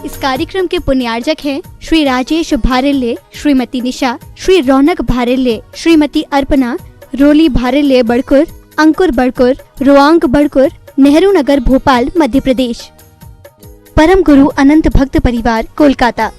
इस कार्यक्रम के पुण्यार्जक हैं श्री राजेश भारेल्ले, श्रीमती निशा, श्री रौनक भारेल्ले, श्रीमती अर्पणा, रोली भारेल्ले बड़कुर, अंकुर बड़कुर, रोआंग बड़कुर, नेहरू नगर, भोपाल, मध्य प्रदेश। परम गुरु अनंत भक्त परिवार, कोलकाता।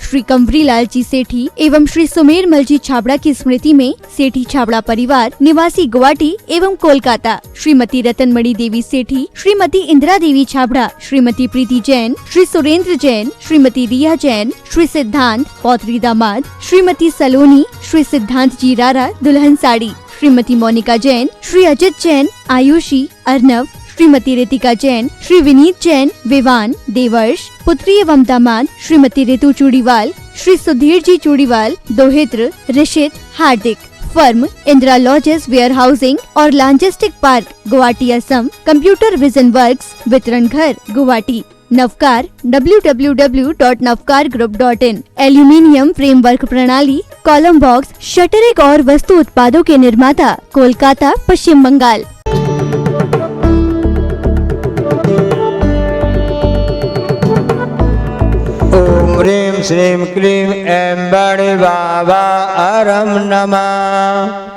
श्री कंवरीलाल जी सेठी एवं श्री सुमेरमल जी छाबड़ा की स्मृति में सेठी छाबड़ा परिवार, निवासी गुवाहाटी एवं कोलकाता। श्रीमती रतनमणि देवी सेठी, श्रीमती इंदिरा देवी छाबड़ा, श्रीमती प्रीति जैन, श्री सुरेंद्र जैन, श्रीमती रिया जैन, श्री सिद्धांत पौत्री दामाद, श्रीमती सलोनी, श्री सिद्धांत जी रारा दुल्हन साड़ी, श्रीमती मोनिका जैन, श्री अजित जैन, आयुषी, अर्नव, श्रीमती रितिका जैन, श्री विनीत जैन, विवान, देवर्ष, पुत्री एवं दामाद, श्रीमती ऋतु चूड़ीवाल, श्री सुधीर जी चूड़ीवाल, दोहित्र, Rishit, Hardik. Firm Indira lodges warehousing और logistic park, Guwahati, Assam. Computer vision works, वितरण घर, Guwahati. Navkar www.navkargroup.in। Aluminium framework प्रणाली, कॉलम बॉक्स, शटरिक और वस्तु उत्पादों के निर्माता, कोलकाता, पश्चिम बंगाल। ओम ह्रीं श्रीं क्लीं ऐं बड़े बाबा अरम नमः।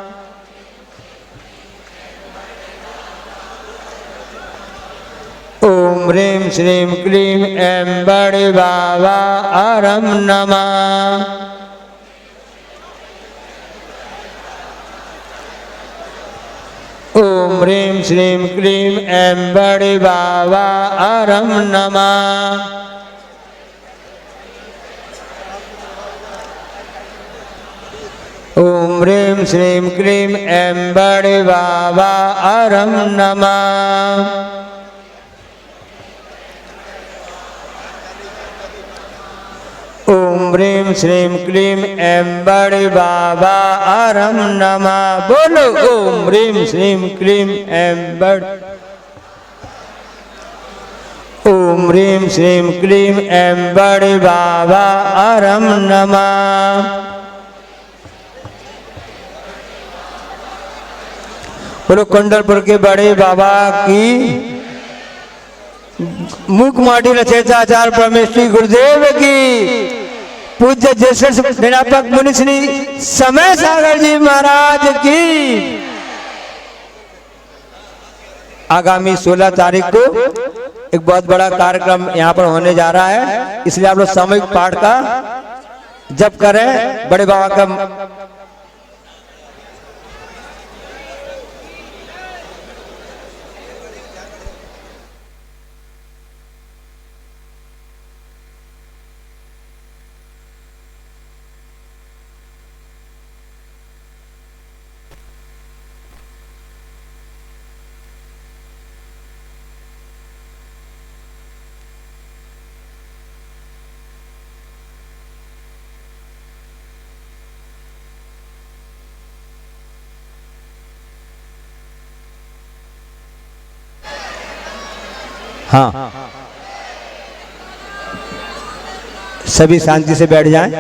ओम ह्रीं श्रीं क्लीं ऐं बड़े बाबा अरम नमः। ओम ह्रीं श्रीं क्लीं ऐं बड़े बाबा अरम नमः। ओम ह्रीं श्रीं क्लीं ऐं बड़े बाबा अरम नमः। ओम ह्रीं श्रीं क्लीं ऐं बड़े बाबा अरम नमः। बोलो ओम ह्रीं श्रीं क्लीं ऐं बड़े। ओम ह्रीं श्रीं क्लीं ऐं बड़े बाबा अरम नमः। बोलो कुंडलपुर के बड़े बाबा की। मुख माटी रचयिताचार्य परमेश्वरी गुरुदेव की। पूज्य ज्येष्ठ निरापक मुनि श्री समय सागर जी महाराज की। आगामी 16 तारीख को एक बहुत बड़ा कार्यक्रम यहाँ पर होने जा रहा है, इसलिए आप लोग सामूहिक पाठ का जप करें। बड़े बाबा का हाँ, सभी शांति से बैठ जाएं।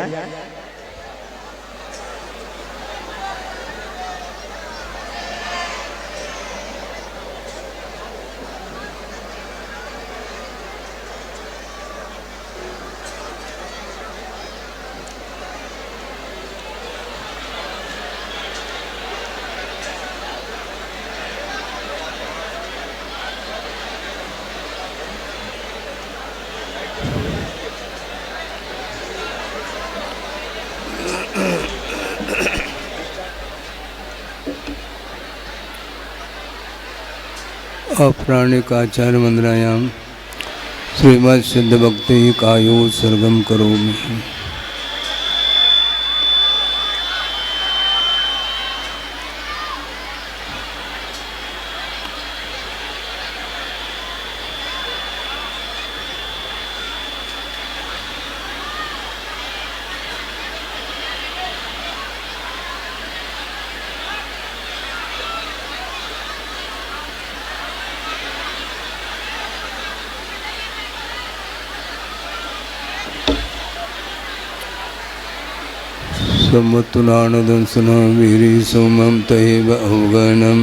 अपराणिक आचार्य मंदिरायाम श्रीमद सिद्ध भक्ति कायो सर्गम करोमि। समुत्तुनानदंसनं वीरि सोमं तैव अवगनं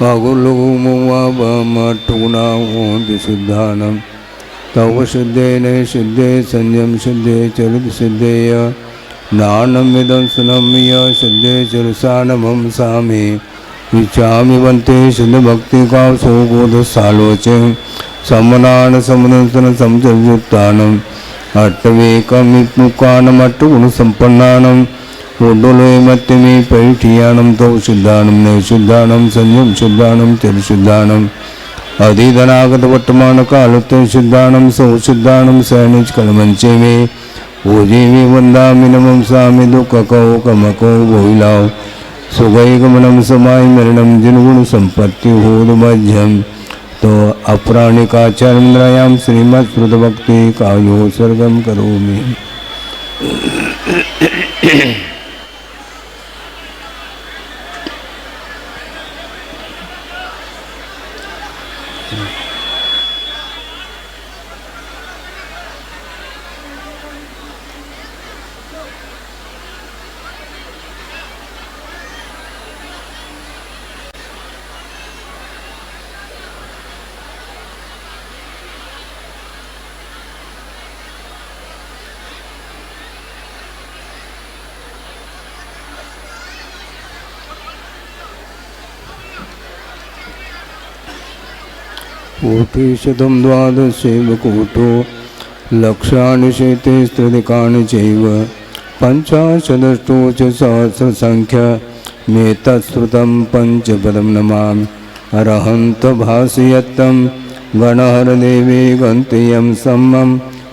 वागुलघुमवावमटुनावोऽन्ति सिद्धानं तव सिद्धे न सिद्धे संयम सिद्धे चरित सिद्धेय नानमिदं सुनं य सिद्धे चरसानमं सामे विचामि वन्ते सिद्धभक्तिकासोगोधसालोचे समनान समदंसन समचर्युत्तानम् अट्टवेकमित्मुकानमट्टगुणसम्पन्नानं रोड्डोलोयमत्यमे परिठीयानं तौ सिद्धानं नैसिद्धानं संयम सिद्धानं चरसिद्धानं अधिधनागतवर्तमानकालत्व सिद्धानं सौ सिद्धानं सैनिजकलमञ्चे मे ओजेमि वन्दामि नमं सामि दुःखकौ कमकौ भोइलाौ सुगैगमनं समाय मरणं जिनगुणसम्पत्तिहोदमध्यम् तो अपराणिकाचार्यां श्रीमत्स्मृतभक्ति कायो सर्गम करोमि। कोटिशतं द्वादशैवकोटो लक्षाणि शेते स्त्रिदिकानि चैव पञ्चाशदष्टो च सहस्रसङ्ख्यमेतत्श्रुतं पञ्चपदं नमामि अरहन्तभासयत्तं गणहरदेवे गन्त्यं सम्मं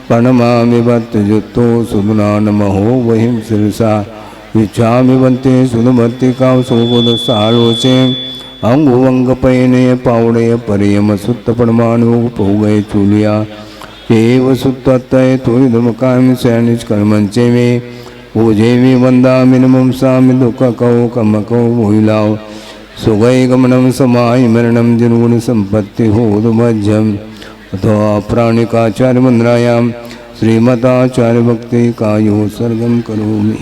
प्रणमामि भक्तयुक्तो सुदुना नमो वहिं शिरसा इच्छामि वन्ते सुदमर्तिकां सुबोधसालोचे अंगुवंगपयनय पावड़य परियम सुत्त परमाणु पोगय चूलिया एव सुत्तय तुदमकाम सैनिज कर्मंचे में पूजे में वंदामि नमं सामि दुःखकौ कमकौ भोइलाौ सुगय गमनं समाय मरणं जिनगुण संपत्ति होदमध्यम अथवा प्राणिकाचार्य मंद्रायां श्रीमताचार्य भक्ति कायो सर्गम करोमि।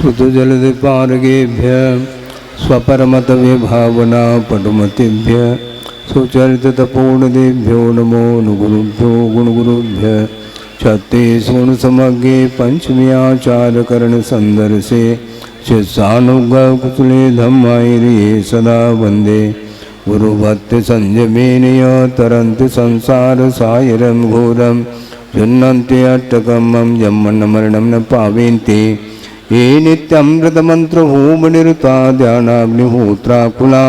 श्रुतजलदिपार्गेभ्य स्वपरमत विभावना पटुमतिभ्य सुचरितपूर्णदेभ्यो नमो नुगुरुभ्यो गुणगुरुभ्य छत्तीसगुणसमग्रे पंचम्याचारकरणसन्दर्शे शिष्यानुगकुशले धम्मायिरिये सदा वन्दे गुरुभक्तिसंयमेनय तरन्ति संसारसागरं घोरं शुन्नन्ति अट्टकमं यमन्नमरणं न पावेन्ति ये नित्यमृतमन्त्रहोमनिरता ध्यानाग्निहोत्राकुला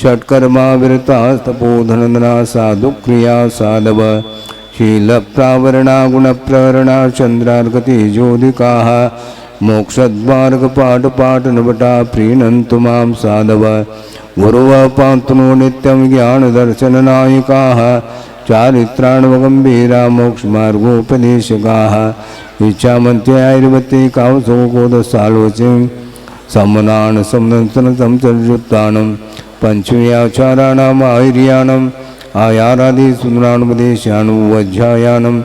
षट्कर्मा विरता तपोधनदना साधुक्रिया साधव शीलप्रावरणा गुणप्रवरणा चन्द्रार्कतेजोदिकाः मोक्षद्वारकपाठपाठनवटा प्रीणन्तु मां साधव गुरुवपान्तुनो नित्यं ज्ञानदर्शननायिकाः चारित्राणवगम्भीरा मोक्षमार्गोपदेशकाः इच्छामन्त्यायुर्वती कावसोकोदसालोचिं समनान समदंसन समचर्युत्तानं पंचम्याचाराणाम् आयुर्यानम् आयारादि सुन्दरानुपदेशानुवज्झायानं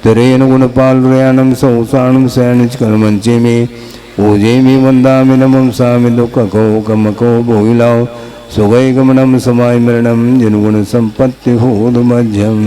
तिरेण गुणपालुरयानं संसानं सैनिजकर्मञ्चे मे पूजेमि वन्दामि नमं सामि दुःखकौ कमकौ भोइलाौ सुगैगमनं समाय मरणं जिनगुणसम्पत्तिहोदमध्यम्।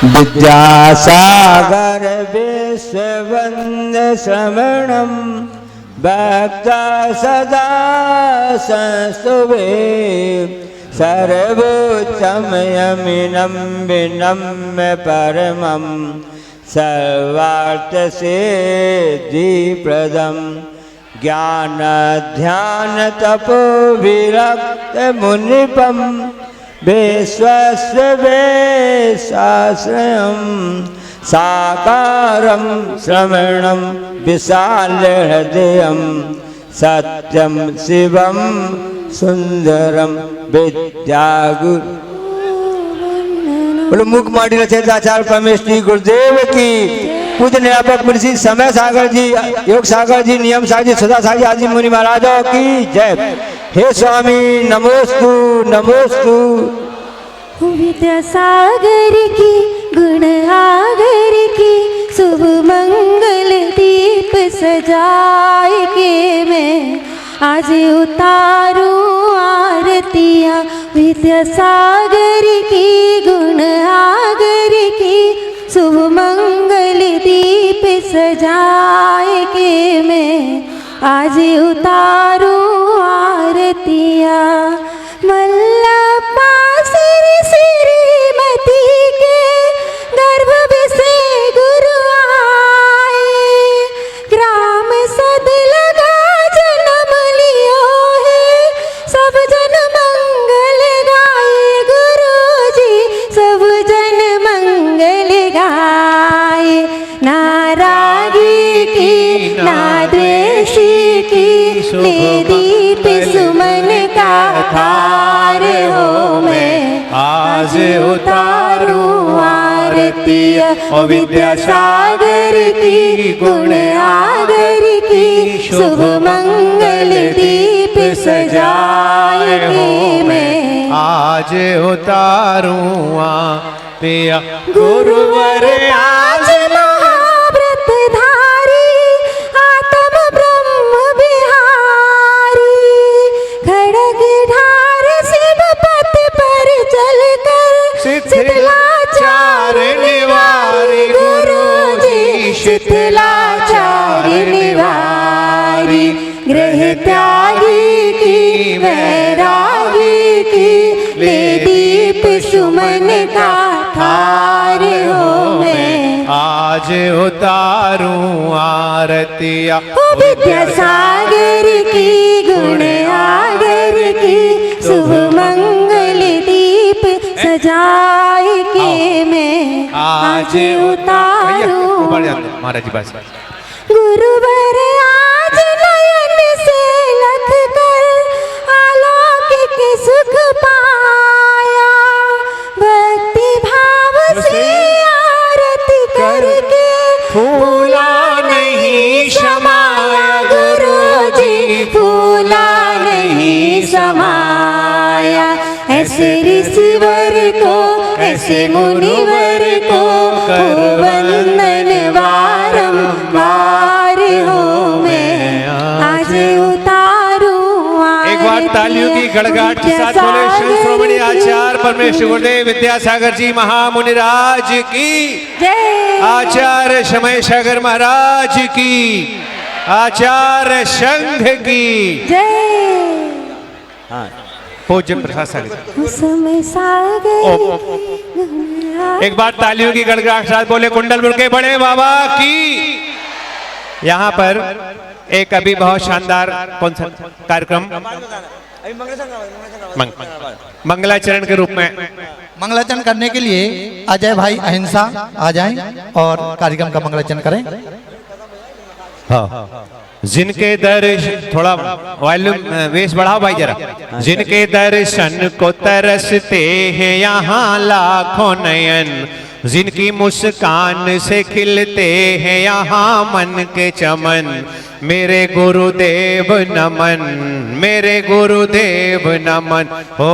विद्यासागर विश्ववन्द श्रवणं भक्ता सदा संस्तुवे सर्वोच्चमयमिनं विनम्य परमं सर्वार्थसिद्धिप्रदं ज्ञानध्यानतपो विरक्तमुनिपं विश्वस्य वेशाश्रयं साकारं श्रवणं विशालहृदयं सत्यं शिवं सुंदरम विद्यागुरु। बोलो मुख माटी रचयिताचार्य परमेश्वरी गुरुदेव की। पूज्य निरापक मुनि समय सागर जी, योग सागर जी, नियम सागर जी, सदा सागर जी आदि मुनि महाराजों की जय। हे स्वामी नमोस्तु नमोस्तु। विद्यासागर की गुण आगर की शुभ मंगल दीप सजाए के मैं आज उतारूं आरतियाँ। विद्यासागर की गुण आगर की शुभ मंगल दीप सजाए के मैं आज उतारूं आरतियाँ। मल्लप्पा श्रीमती के गर्भ से गुरु आए, ग्राम सद लगा जन्म लियो है, सब जन मंगल गाए गुरु जी, सब जन मंगल गाए। ना रागी की ना द्वेषी की ले दीप सुमन का थार हो मैं आज उतारूं आरतियाँ। ओ विद्यासागर की गुण आगर की शुभ मंगल दीप सजाए के मैं आज उतारूं आरतियाँ। गुरुवर आज महाव्रत धारी आत्म ब्रह्म बिहारी, खड़ग ढार शिव पथ पर चलकर शिथिलाचार निवारी गुरु जी, शिथिलाचार निवारी। ग्रह त्यागी की वैरागी की ले दीप सुमन का थार हो मैं आज उतारूं आरतियाँ। विद्यासागर की गुण आगर की शुभ मंगल दीप सजाए के मैं आज उतारूं। महाराज जी बस। गुरुवर आज नयन से लख कर अलौकिक सुख पाया, भक्ति भाव से आरती करके फूला नहीं समाया गुरु जी, फूला नहीं समाया। ऐसे ऋषिवर को ऐसे मुनिवर को वंदन बारंबार हो मैं आज उतारूं। एक बार तालियों की गड़गड़ाहट के साथ बोले श्री श्रोमणी आचार्य परमेश्वर गुरुदेव विद्यासागर जी महामुनिराज की जय। आचार्य समय सागर महाराज की, आचार्य संघ की जय। पूज्य प्रसाद सागर। समय सागर एक बार तालियों की गड़गड़ाहट के साथ बोले कुंडलपुर के बड़े बाबा की। यहाँ पर एक अभी बहुत शानदार कौन सा कार्यक्रम मंगलाचरण के रूप में मंगलाचरण करने के लिए अजय भाई अहिंसा आ जाएं और कार्यक्रम का मंगलाचरण करें। हाँ जिनके दर्शन, थोड़ा वॉल्यूम वेश बढ़ाओ भाई जरा। जिनके दर्शन को तरसते हैं यहाँ लाखों नयन, जिनकी मुस्कान से खिलते हैं यहाँ मन के चमन, मेरे गुरुदेव नमन, मेरे गुरुदेव नमन, हो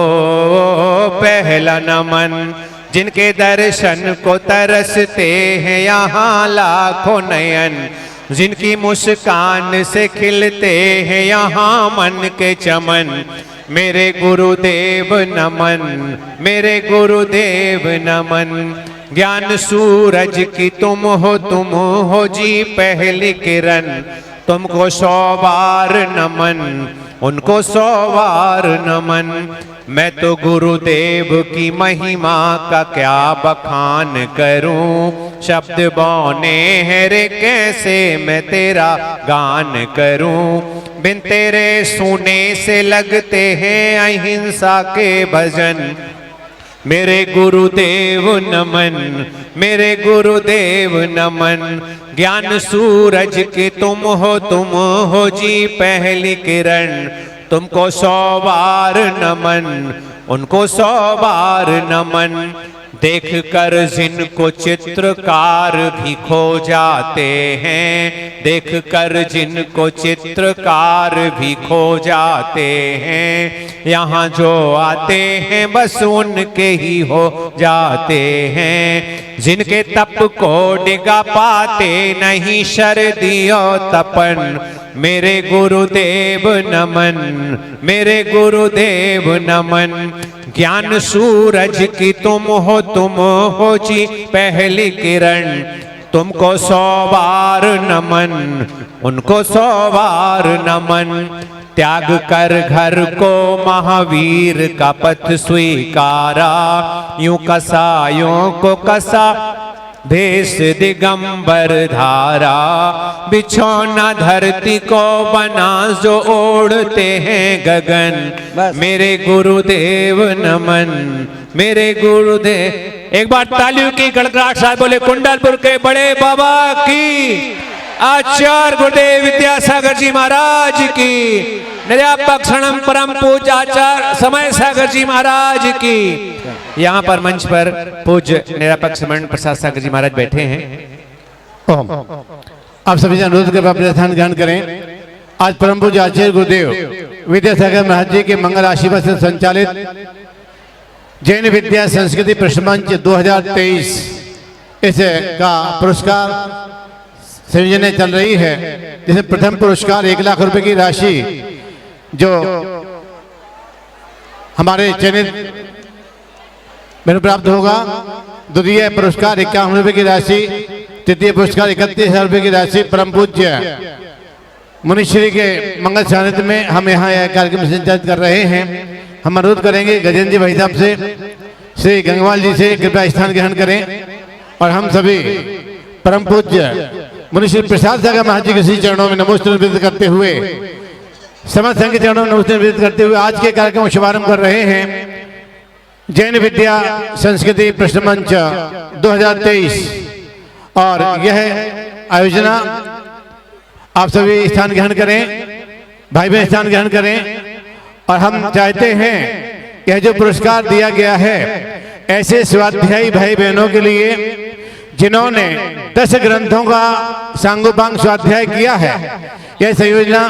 पहला नमन। जिनके दर्शन को तरसते हैं यहाँ लाखों नयन, जिनकी मुस्कान से खिलते हैं यहाँ मन के चमन, मेरे गुरुदेव नमन, मेरे गुरुदेव नमन। ज्ञान सूरज की तुम हो जी पहली किरण, तुमको 100 बार नमन, उनको 100 बार नमन। मैं तो गुरुदेव की महिमा का क्या बखान करूं, शब्द बौने हैं रे कैसे मैं तेरा गान करूं। बिन तेरे सुने से लगते हैं अहिंसा के भजन, मेरे गुरुदेव नमन, मेरे गुरुदेव नमन। ज्ञान सूरज की तुम हो जी पहली किरण, तुमको 100 बार नमन, उनको 100 बार नमन। देख कर जिनको चित्रकार भी खो जाते हैं, देख कर जिनको चित्रकार भी खो जाते हैं, यहाँ जो आते हैं बस उनके ही हो जाते हैं। जिनके तप को डिगा पाते नहीं शर्दी और तपन, मेरे गुरुदेव नमन, मेरे गुरुदेव नमन। ज्ञान सूरज की तुम हो जी पहली किरण, तुमको 100 बार नमन, उनको 100 बार नमन। त्याग कर घर को महावीर का पथ स्वीकारा, यूं कसायों को कसा भेष दिगंबर धारा। बिछौना धरती को बना जो ओढ़ते हैं गगन, मेरे गुरुदेव नमन, मेरे गुरुदेव। एक बार तालियों की गड़गड़ाहट साथ बोले कुंडलपुर के बड़े बाबा की, आचार्य गुरुदेव विद्यासागर जी महाराज की, निरापक क्षणम परम पूज्य आचार्य समय सागर जी महाराज की। यहाँ पर मंच पर पूज्य निरापक समरण प्रसाद सागर जी महाराज बैठे हैं। आप सभी जन अनुरोध कर अपने स्थान ग्रहण करें। आज परम पूज्य आचार्य गुरुदेव विद्यासागर महाराज जी के मंगल आशीर्वाद से संचालित जैन विद्या संस्कृति प्रश्नमंच 2023 इस का पुरस्कार संयोजन चल रही है, जिसमें प्रथम पुरस्कार 1 लाख रुपए की राशि जो हमारे चयनित मेरे प्राप्त होगा। द्वितीय पुरस्कार 51 रुपए की राशि, तृतीय पुरस्कार 31,000 रुपए की राशि परम पूज्य मुनिश्री के मंगल सानिध्य में हम यहाँ यह कार्यक्रम संचालित कर रहे हैं। हम अनुरोध करेंगे गजेंद्र जी भाई साहब से, श्री गंगवाल जी से कृपया स्थान ग्रहण करें और हम सभी परम पूज्य मुनिश्री प्रसाद सागर महाराज जी के श्री चरणों में नमोस्तुति निवेदित करते हुए, समस्त संघ के चरणों में नमोस्तुति निवेदित करते हुए आज के कार्यक्रम का शुभारंभ कर रहे हैं। जैन विद्या संस्कृति प्रश्नमंच 2023 और यह आयोजना आप सभी स्थान ग्रहण करें, भाई बहन स्थान ग्रहण करें। और हम चाहते हैं यह जो पुरस्कार दिया गया है ऐसे स्वाध्यायी भाई बहनों के लिए जिन्होंने 10 ग्रंथों का सांगोपांग स्वाध्याय किया है। यह संयोजना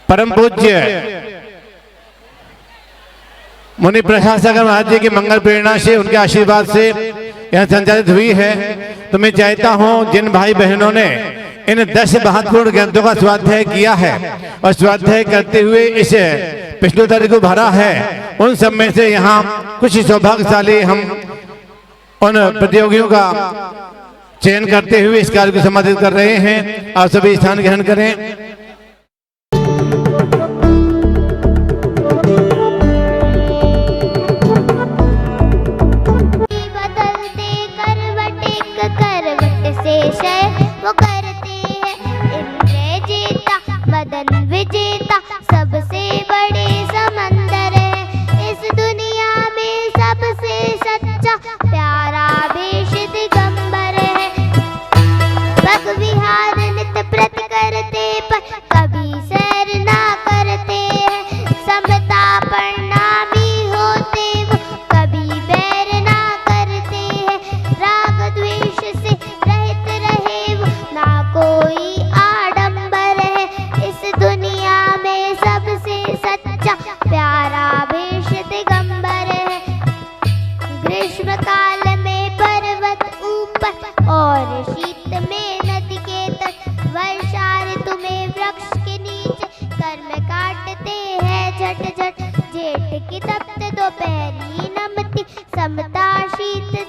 परम पूज्य मुनि प्रसाद सागर महाराज जी की मंगल प्रेरणा से, उनके आशीर्वाद से यह संचालित हुई है। तो मैं चाहता हूं जिन भाई बहनों ने इन 10 महत्वपूर्ण ग्रंथों का स्वाध्याय किया है और स्वाध्याय करते हुए इस प्रश्नोत्तरी को भरा है, उन सब में से यहाँ कुछ सौभाग्यशाली हम उन प्रतियोगियों का चयन करते हुए इस कार्य को संपादित कर रहे हैं। आप सभी स्थान ग्रहण करें। वो करते हैं इंद्र जीता मदन विजेता, सबसे बड़े समंदर है इस दुनिया में, सबसे सच्चा प्यारा भेष दिगंबर है। पग विहार नित्य प्रति करते पर कभी सैर ना करते हैं, समता प्रणामी होते वो कभी बैर ना करते हैं। राग द्वेष से रहित रहे वो, ना कोई आडंबर है इस दुनिया में, सबसे सच्चा प्यारा भेष दिगंबर है। ग्रीष्म काल में पर्वत ऊपर और शीत में नदी के तट, वर्षा ऋतु में वृक्ष के नीचे कर्म काटते हैं झट झट। जेठ की तप्त दोपहरी नमती, समता शीत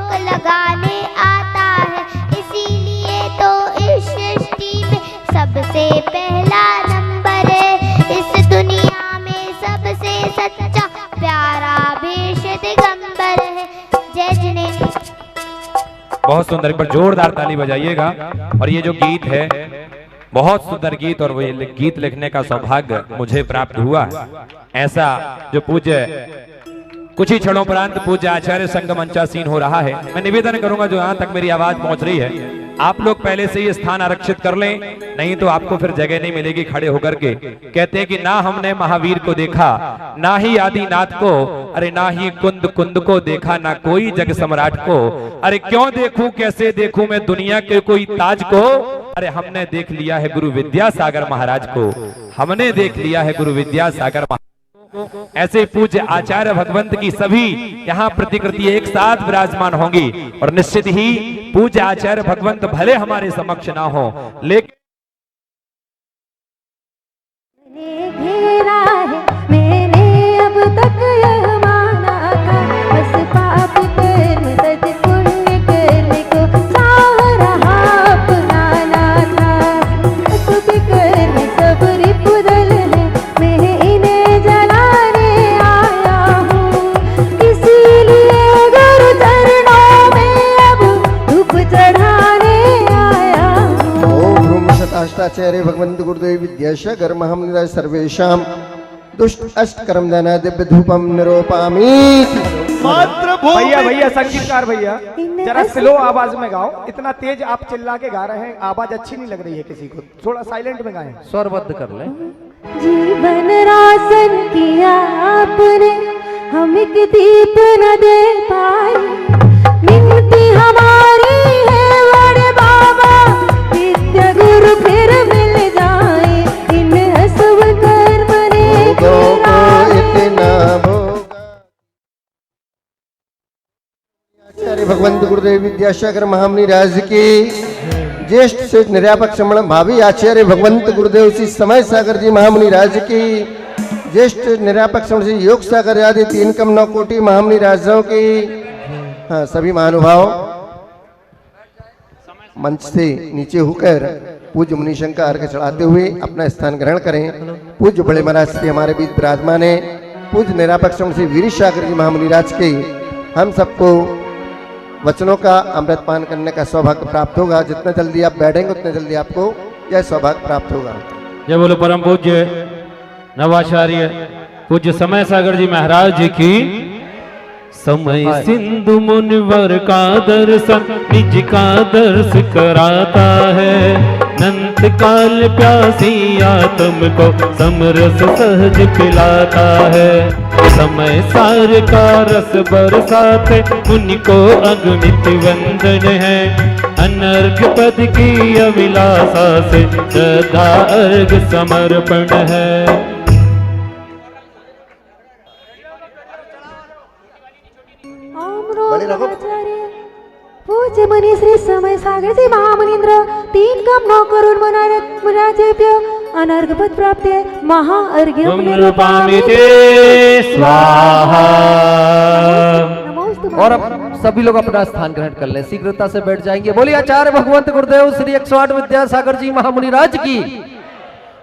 रोक लगाने आता है। इसीलिए तो इस सृष्टि में सबसे पहला नंबर है। इस दुनिया में सबसे सच्चा प्यारा भेष दिगंबर है। जय जिनेन्द्र। बहुत सुंदर, एक बार जोरदार ताली बजाइएगा। और ये जो गीत है बहुत सुंदर गीत, और वो गीत लिखने का सौभाग्य मुझे प्राप्त हुआ है। ऐसा जो पूज्य कुछ ही क्षणों उपरांत पूज्य आचार्य संगम मंचासीन हो रहा है। मैं निवेदन करूंगा जो यहां तक मेरी आवाज पहुंच रही है, आप लोग पहले से ही स्थान आरक्षित कर लें, नहीं तो आपको फिर जगह नहीं मिलेगी खड़े होकर के। कहते हैं कि ना हमने महावीर को देखा, ना ही आदिनाथ को, अरे ना ही कुंद कुंद को देखा, ना कोई जग सम्राट को। अरे क्यों देखूं कैसे देखूं मैं दुनिया के कोई ताज को। अरे हमने देख लिया है गुरु विद्यासागर महाराज को, हमने देख लिया है गुरु विद्यासागर महाराज। ऐसे पूज्य आचार्य भगवंत की सभी यहाँ प्रतिकृति एक साथ विराजमान होंगी, और निश्चित ही पूज्य आचार्य भगवंत भले हमारे समक्ष ना हो, लेकिन घेरा है मैंने अब तक यह माना था, बस पाप कर्म सज पुण्य करने को चाह रहा अपनाना था। सब कर्म सब रिपुदल है, मैं इन्हें जलाने आया हूँ। इसीलिए गुरु चरणों में अब धूप चढ़ाने आया हूँ। ओम ब्रह्म शताष्टाचार्य भगवंत गुरुदेव विद्यासागर महामुनिराज सर्वेशां दुष्ट अष्टकर्म दाना दिव्य धूपम निरूपामि। भैया भैया संगीतकार भैया जरा स्लो आवाज में गाओ, इतना तेज आप चिल्ला के गा रहे हैं, आवाज अच्छी नहीं लग रही है किसी को, थोड़ा साइलेंट में गाएं। स्वरबद्ध कर ले। जीवन रासन किया आपने, हम एक दीप न दे पाए। मिनती हमारी है बड़े बाबा, नित्य गुरु फिर मिल जाए। इन हसव कर्म ने इतना भोगा। आचार्य भगवंत गुरुदेव विद्यासागर महामुनिराज की ज्येष्ठ से निर्यापक श्रमण भावी आचार्य भगवंत गुरुदेव श्री समय सागर जी महामुनिराज की ज्येष्ठ निर्यापक श्रमण श्री योग सागर आदि 3 कम 9 कोटि महामुनिराजों की। हाँ, सभी महानुभाव मंच से नीचे होकर पूज्य मुनिशंकर का अर्घ्य चढ़ाते हुए अपना स्थान ग्रहण करें। पूज्य बड़े महाराज श्री हमारे बीच विराजमान है। पूज्य निरापक श्रमण श्री वीर सागर जी महामुनिराज के हम सबको वचनों का अमृतपान करने का सौभाग्य प्राप्त होगा। जितना जल्दी आप बैठेंगे उतने जल्दी आपको यह सौभाग्य प्राप्त होगा। जय बोलो परम पूज्य नवाचार्य पूज्य समय सागर जी महाराज जी की। समय सिंधु मुनिवर का दर्शन निज का दर्श कराता है। नंत काल प्यासी आत्म को समरस सहज पिलाता है। समय सार का रस बरसाते मुनि को अगणित वंदन है। अनर्घ पद की अभिलाषा से श्रद्धा अर्घ समर्पण है। पूज्य मुनि श्री समय सागर जी महामुनीन्द्र 3 कम 9 करोड़ मुनिराजेभ्य अनर्घ पद प्राप्त है। महाअर्घ्यं निरूपामिते स्वाहा। और अब सभी लोग अपना स्थान ग्रहण कर लें, शीघ्रता से बैठ जाएंगे। बोलिए आचार्य भगवंत गुरुदेव श्री 108 विद्यासागर जी महामुनिराज की।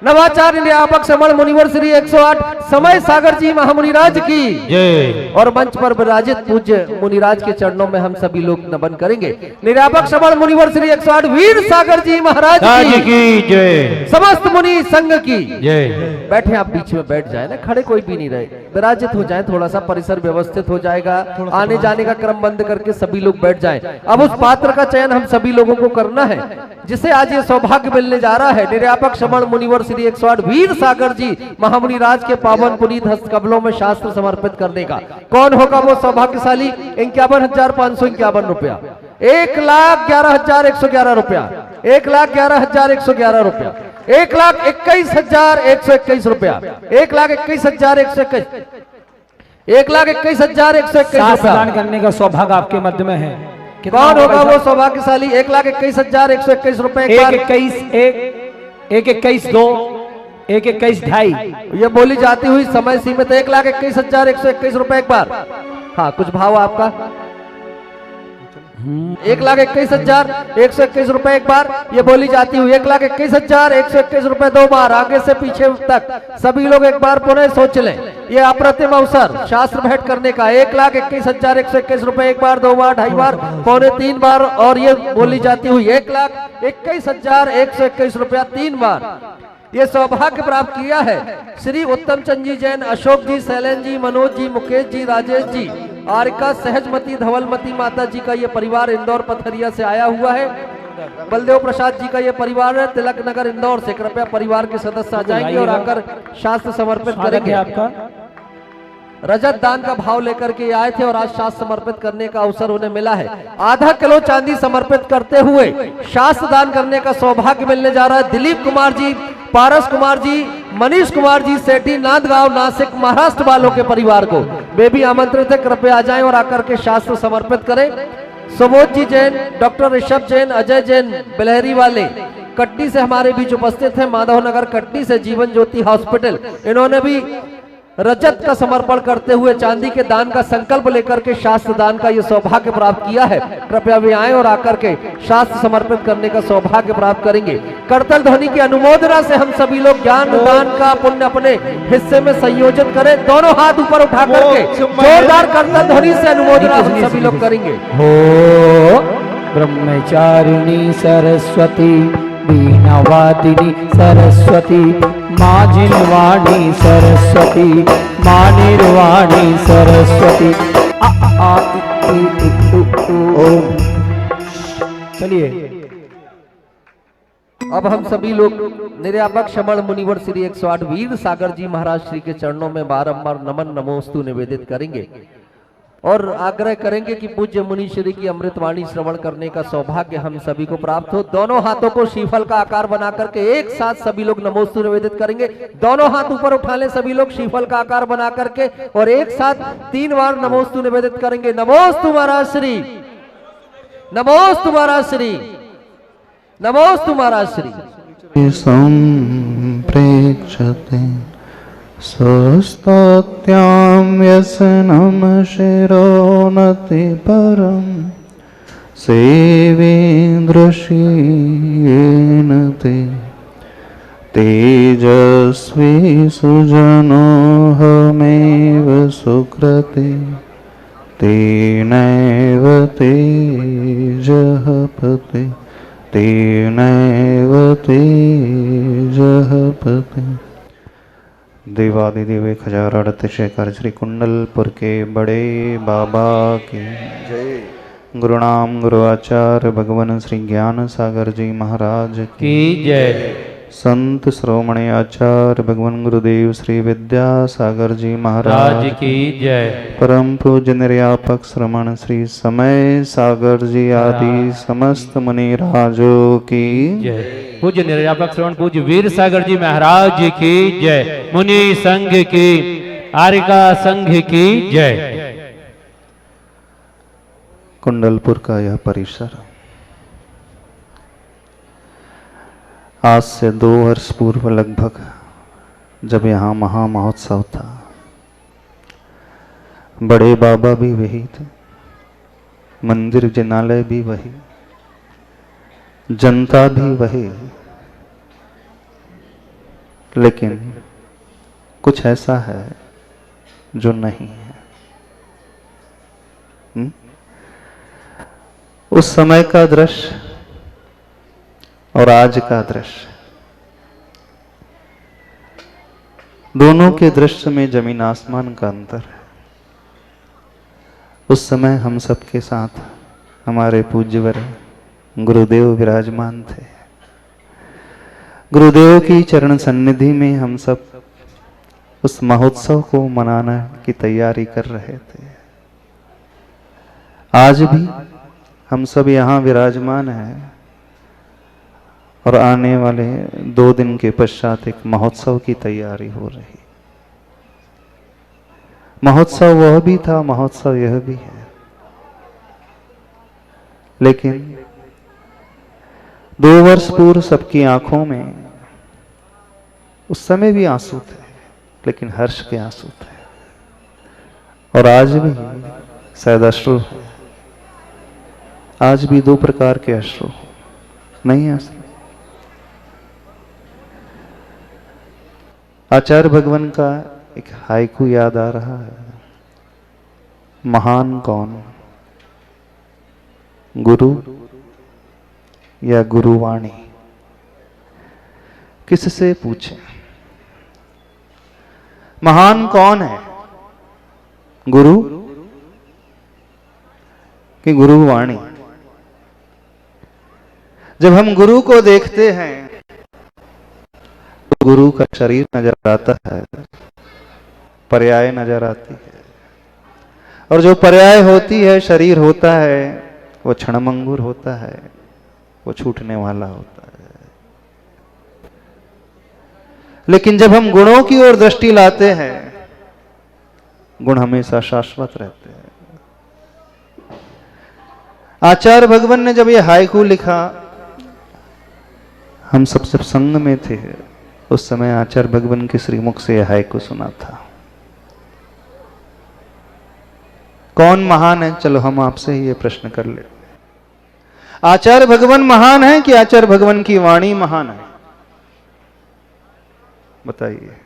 नवाचार्य निर्यापक श्रमण मुनिवर श्री 108 समय सागर जी महामुनिराज की जय। और मंच पर विराजित पूज्य मुनिराज के चरणों में हम सभी लोग नमन करेंगे। निर्यापक श्रमण मुनिवर श्री 108 वीर सागर जी महाराज की जय। समस्त मुनि संघ की जय। बैठे आप बीच में बैठ जाए ना, खड़े कोई भी नहीं रहे, विराजित हो जाए, थोड़ा सा परिसर व्यवस्थित हो जाएगा। आने जाने का क्रम बंद करके सभी लोग बैठ जाएं। अब उस पात्र का चयन हम सभी लोगों को करना है जिसे आज ये सौभाग्य मिलने जा रहा है। निर्यापक श्रमण मुनिवर श्री 108 वीर सागर जी महामुनि राज के पावन पुनीत हस्त कमलों में शास्त्र समर्पित करने का। कौन होगा वो सौभाग्यशाली? 51,551 रुपया, 1,11,111 रुपया, 1,11,111 रुपया, 1,21,121 रुपया, 1,21,121, 1,21,121 दान करने का सौभाग्य आपके मध्य में है। कौन होगा वो सौभाग्यशाली? 1,21,121 रुपए। 1,21,2, 1,21,2.5 ये बोली जाती हुई समय सीमित 1,21,121 रुपए एक बार। हाँ, कुछ भाव आपका? 1,21,121 रुपए एक बार ये बोली जाती हुई 1,21,121 रुपए दो बार आगे से पीछे तक सभी लोग एक बार पुनः सोच लें। ये अप्रतिम अवसर शास्त्र भेंट करने का 1,21,121 रुपए एक बार, दो बार, ढाई बार, पौने तीन बार और ये बोली जाती हुई 1,21,121 रुपया तीन बार। ये सौभाग्य प्राप्त किया है श्री उत्तम चंद जी जैन, अशोक जी, शैलेन जी, मनोज जी, मुकेश जी, राजेश जी, आरिका, सहजमती, धवलमती माता जी का ये परिवार इंदौर पथरिया से आया हुआ है। बलदेव प्रसाद जी का ये परिवार है तिलक नगर इंदौर से। कृपया परिवार के सदस्य आ जाएंगे और आकर शास्त्र समर्पित करेंगे। आपका रजत दान का भाव लेकर के आए थे और आज शास्त्र समर्पित करने का अवसर उन्हें मिला है। आधा किलो चांदी समर्पित करते हुए शास्त्र दान करने का सौभाग्य मिलने जा रहा है दिलीप कुमार जी, पारस कुमार जी, मनीष कुमार जी, सेठी, नांदगांव, नासिक, महाराष्ट्र वालों के परिवार को वे भी आमंत्रित है। कृपया आ जाएं और आकर के शास्त्र समर्पित करें। सुबोध जी जैन, डॉक्टर ऋषभ जैन, अजय जैन बिलहरी वाले कटनी से हमारे बीच उपस्थित हैं। माधव नगर कटनी से जीवन ज्योति हॉस्पिटल, इन्होंने भी रजत का समर्पण करते हुए चांदी के दान का संकल्प लेकर के शास्त्र दान का ये सौभाग्य प्राप्त किया है। कृपया वे आए और आकर के शास्त्र समर्पित करने का सौभाग्य प्राप्त करेंगे। करतल ध्वनि की अनुमोदना से हम सभी लोग ज्ञान दान का पुण्य अपने हिस्से में संयोजित करें। दोनों हाथ ऊपर उठा करके जोरदार करतल ध्वनि से अनुमोदना हम सभी लोग करेंगे। हो ब्रह्मचारिणी सरस्वती, वीणावादिनी सरस्वती, माँ जिनवाणी सरस्वती, माँ निर्वाणी सरस्वती। चलिए अब हम सभी लोग निर्यापक श्रमण मुनिवर श्री 108 वीर सागर जी महाराज श्री के चरणों में बारंबार नमन नमोस्तु निवेदित करेंगे और आग्रह करेंगे कि पूज्य मुनि श्री की अमृतवाणी श्रवण करने का सौभाग्य हम सभी को प्राप्त हो। दोनों हाथों को श्रीफल का आकार बना करके एक साथ सभी लोग नमोस्तु निवेदित करेंगे। दोनों हाथ ऊपर उठा लें सभी लोग श्रीफल का आकार बना करके और एक साथ 3 बार नमोस्तु निवेदित करेंगे। नमोस्तु महाराज श्री, नमोस्तु महाराज श्री, नमोस्तु महाराज श्री। संप्रेक्षते स्वस्तात्यां व्यसनं शिरोनति परं सेवेन्द्रशीयेन ते तेजस्वी सुजनोऽहमेव सुकृते तेनैव तेजः पते तेनैव तेजः पते। देवादिदेव 1008 शेखर श्री कुंडलपुर के बड़े बाबा की जय। गुरुनाम गुरुआचार्य भगवान श्री ज्ञान सागर जी महाराज की जय। संत श्रोमणी आचार्य भगवान गुरुदेव श्री विद्यासागर जी महाराज की जय। परम पूज्य निर्यापक श्रमण श्री समय सागर जी आदि समस्त मुनि राजों की जय। पूज्य निर्यापक श्रवण पूज्य वीर सागर जी महाराज जी की जय। मुनि संघ की, आरिका संघ की जय। कुंडलपुर का यह परिसर आज से 2 वर्ष पूर्व लगभग जब यहाँ महा महोत्सव था, बड़े बाबा भी वही थे, मंदिर जिनालय भी वही, जनता भी वही, लेकिन कुछ ऐसा है जो नहीं है। उस समय का दृश्य और आज का दृश्य, दोनों के दृश्य में जमीन आसमान का अंतर है। उस समय हम सबके साथ हमारे पूज्यवर गुरुदेव विराजमान थे। गुरुदेव की चरण सन्निधि में हम सब उस महोत्सव को मनाने की तैयारी कर रहे थे। आज भी हम सब यहाँ विराजमान हैं और आने वाले 2 दिन के पश्चात एक महोत्सव की तैयारी हो रही। महोत्सव वह भी था, महोत्सव यह भी है, लेकिन 2 वर्ष पूर्व सबकी आंखों में उस समय भी आंसू थे, लेकिन हर्ष के आंसू थे, और आज भी शायद अश्रु। आज भी दो प्रकार के अश्रु नहीं अश्रु। आचार्य भगवान का एक हाइकू याद आ रहा है। महान कौन, गुरु या गुरुवाणी? किससे पूछें? महान कौन है, गुरु कि गुरुवाणी? जब हम गुरु को देखते हैं तो गुरु का शरीर नजर आता है, पर्याय नजर आती है, और जो पर्याय होती है, शरीर होता है, वो क्षणभंगुर होता है, वो छूटने वाला होता है। लेकिन जब हम गुणों की ओर दृष्टि लाते हैं, गुण हमेशा शाश्वत रहते हैं। आचार्य भगवान ने जब ये हाइकू लिखा, हम सब संग में थे, उस समय आचार्य भगवान के श्रीमुख से यह हाइकू सुना था। कौन महान है? चलो हम आपसे ही ये प्रश्न कर ले। आचार्य भगवान महान है कि आचार्य भगवान की वाणी महान है? बताइए,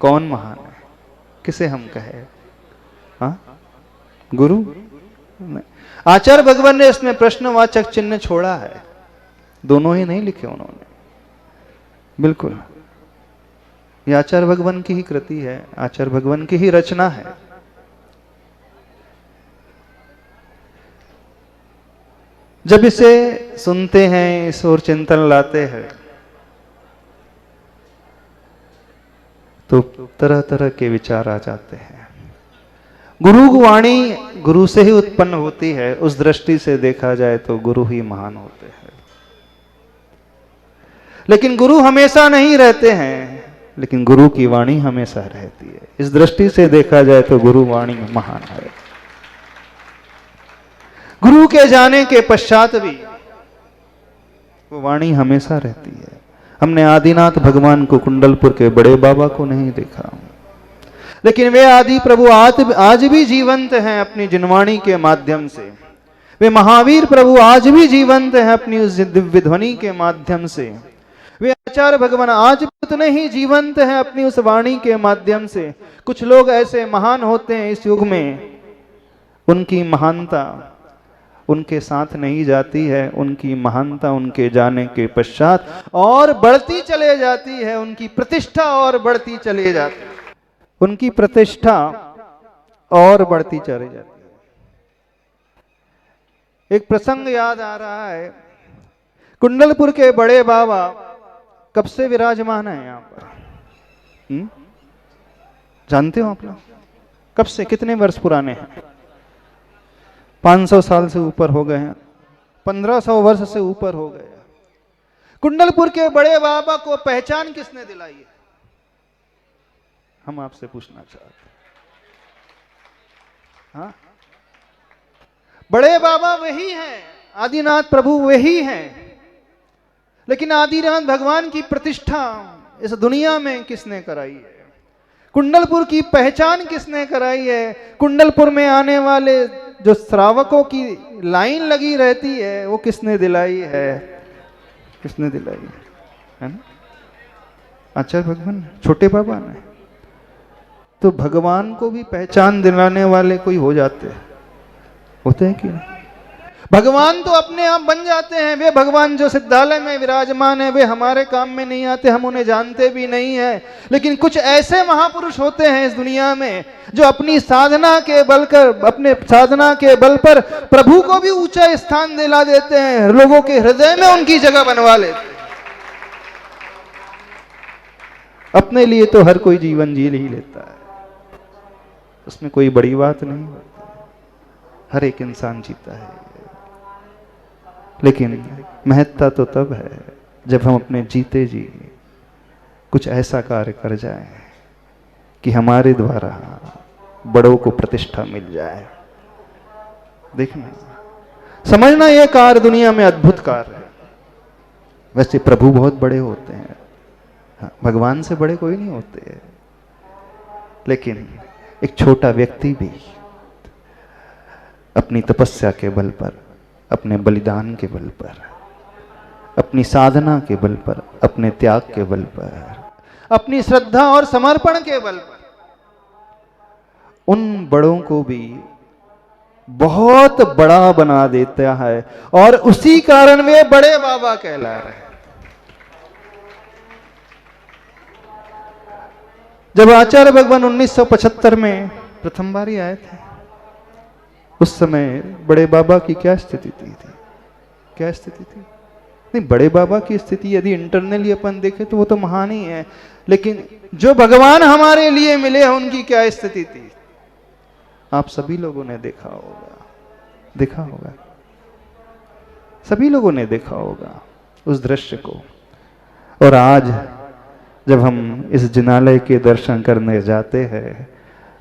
कौन महान है? किसे हम कहे? हाँ, गुरु? नहीं। आचार्य भगवान ने इसमें प्रश्नवाचक चिन्ह छोड़ा है, दोनों ही नहीं लिखे उन्होंने। बिल्कुल, ये आचार्य भगवान की ही कृति है, आचार्य भगवान की ही रचना है। जब इसे सुनते हैं, इस ओर चिंतन लाते हैं, तो तरह तरह के विचार आ जाते हैं। गुरु वाणी गुरु से ही उत्पन्न होती है, उस दृष्टि से देखा जाए तो गुरु ही महान होते हैं। लेकिन गुरु हमेशा नहीं रहते हैं, लेकिन गुरु की वाणी हमेशा रहती है। इस दृष्टि से देखा जाए तो गुरु वाणी महान है। गुरु के जाने के पश्चात भी वो वाणी हमेशा रहती है। हमने आदिनाथ भगवान को, कुंडलपुर के बड़े बाबा को नहीं देखा, लेकिन वे आदि प्रभु आज भी जीवंत हैं अपनी जिनवाणी के माध्यम से। वे महावीर प्रभु आज भी जीवंत हैं अपनी उस दिव्य ध्वनि के माध्यम से। वे आचार्य भगवान आज भी उतने ही जीवंत हैं अपनी उस वाणी के माध्यम से। कुछ लोग ऐसे महान होते हैं इस युग में, उनकी महानता उनके साथ नहीं जाती है, उनकी महानता उनके जाने के पश्चात और बढ़ती चले जाती है, उनकी प्रतिष्ठा और बढ़ती चली जाती है, उनकी प्रतिष्ठा और बढ़ती चली जाती है। एक प्रसंग याद आ रहा है, कुंडलपुर के बड़े बाबा कब से विराजमान है यहाँ पर? जानते हो आप लोग? कब से, कितने वर्ष पुराने हैं? 500 साल से ऊपर हो गए हैं, 1500 वर्ष से ऊपर हो गए। कुंडलपुर के बड़े बाबा को पहचान किसने दिलाई है? हम आपसे पूछना चाहते हैं। हाँ, बड़े बाबा वही हैं, आदिनाथ प्रभु वही हैं, लेकिन आदिनाथ भगवान की प्रतिष्ठा इस दुनिया में किसने कराई है? कुंडलपुर की पहचान किसने कराई है? कुंडलपुर में आने वाले जो श्रावकों की लाइन लगी रहती है, वो किसने दिलाई है? किसने दिलाई है ना? आचार्य भगवान, छोटे बाबा ने। तो भगवान को भी पहचान दिलाने वाले कोई हो जाते हैं, होते हैं कि नहीं? भगवान तो अपने आप बन जाते हैं। वे भगवान जो सिद्धालय में विराजमान है, वे हमारे काम में नहीं आते, हम उन्हें जानते भी नहीं है। लेकिन कुछ ऐसे महापुरुष होते हैं इस दुनिया में जो अपनी साधना के बल पर प्रभु को भी ऊंचा स्थान दिला देते हैं, लोगों के हृदय में उनकी जगह बनवा लेते हैं। अपने लिए तो हर कोई जीवन जी ही लेता है, उसमें कोई बड़ी बात नहीं होती, हर एक इंसान जीता है। लेकिन महत्ता तो तब है जब हम अपने जीते जी कुछ ऐसा कार्य कर जाएं कि हमारे द्वारा बड़ों को प्रतिष्ठा मिल जाए। देखना, समझना, यह कार्य दुनिया में अद्भुत कार्य है। वैसे प्रभु बहुत बड़े होते हैं, भगवान से बड़े कोई नहीं होते हैं, लेकिन एक छोटा व्यक्ति भी अपनी तपस्या के बल पर, अपने बलिदान के बल पर, अपनी साधना के बल पर, अपने त्याग के बल पर, अपनी श्रद्धा और समर्पण के बल पर उन बड़ों को भी बहुत बड़ा बना देता है और उसी कारण वे बड़े बाबा कहला रहे हैं। जब आचार्य भगवान 1975 में प्रथम बार आए थे, उस समय बड़े बाबा की क्या स्थिति थी? क्या स्थिति थी? नहीं, बड़े बाबा की स्थिति यदि इंटरनली अपन देखें तो वो तो महान ही है, लेकिन जो भगवान हमारे लिए मिले हैं उनकी क्या स्थिति थी? आप सभी लोगों ने देखा होगा, सभी लोगों ने देखा होगा उस दृश्य को। और आज जब हम इस जिनालय के दर्शन करने जाते हैं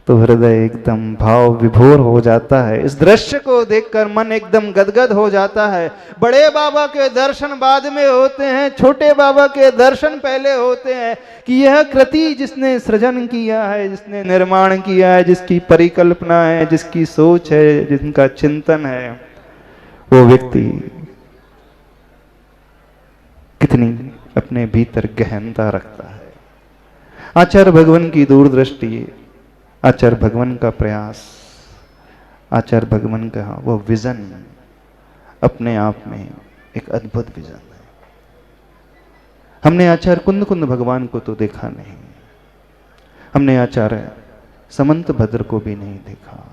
तो हृदय एकदम भाव विभोर हो जाता है। इस दृश्य को देखकर मन एकदम गदगद हो जाता है। बड़े बाबा के दर्शन बाद में होते हैं, छोटे बाबा के दर्शन पहले होते हैं कि यह कृति जिसने सृजन किया है, जिसने निर्माण किया है, जिसकी परिकल्पना है, जिसकी सोच है, जिनका चिंतन है, वो व्यक्ति कितनी अपने भीतर गहनता रखता है। आचार्य भगवान की दूरदृष्टि, आचार्य भगवान का प्रयास, आचार्य भगवान का वो विजन अपने आप में एक अद्भुत विजन है। हमने आचार्य कुंद कुंद भगवान को तो देखा नहीं, हमने आचार्य समंत भद्र को भी नहीं देखा,